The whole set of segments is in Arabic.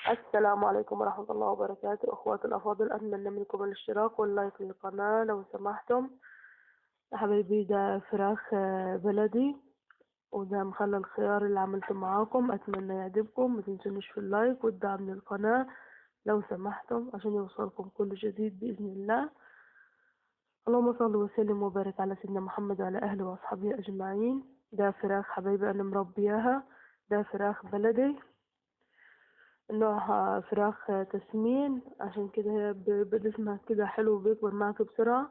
السلام عليكم ورحمة الله وبركاته. أخواتي الأفاضل، أتمنى منكم الاشتراك واللايك للقناة لو سمحتم. يا حبايبي، ده فراخ بلدي، وده مخلل الخيار اللي عملته معاكم. أتمنى يعجبكم. ما تنسونيش في اللايك والدعم للقناة لو سمحتم عشان يوصلكم كل جديد بإذن الله. اللهم صل وسلم وبارك على سيدنا محمد وعلى أهله وأصحابه أجمعين. ده فراخ حبايبي أنا مربياها، ده فراخ بلدي، نوعها فراخ تسمين، عشان كده هي بجسمها كده حلو وبيكبر معك بسرعة.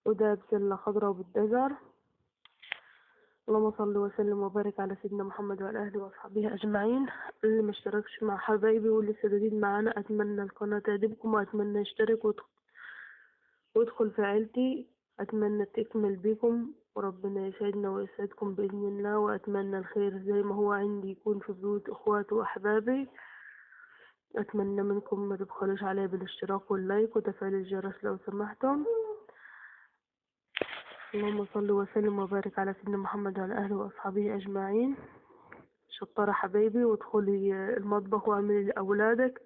وده بسلة خضراء وبالدجر. اللهم صل وسلم وبارك على سيدنا محمد وعلى أهله وأصحابه أجمعين. اللي مشتركش مع حبايبي واللي لسه جديد معانا، أتمنى القناة تعجبكم وأتمنى يشترك ويدخل في عيلتي. أتمنى تكمل بيكم وربنا يسعدنا ويسعدكم بإذن الله. وأتمنى الخير زي ما هو عندي يكون في بيوت إخواتي وأحبابي. أتمنى منكم ما تبخلوش عليا بالاشتراك واللايك وتفعيل الجرس لو سمحتم. اللهم صل وسلم وبارك على سيدنا محمد وعلى أهله وأصحابه أجمعين. شطارة حبايبي، وادخلي المطبخ واعملي لأولادك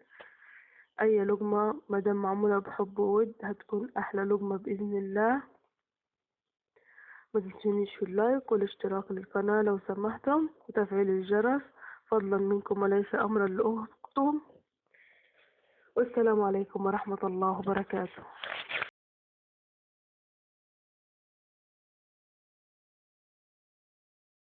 أي لقمة مادام معمولة بحب وود هتكون أحلى لقمة بإذن الله. ما تنسونيش في اللايك والاشتراك للقناة لو سمحتم وتفعيل الجرس فضلا منكم وليس أمرا لأختكم. والسلام عليكم ورحمة الله وبركاته.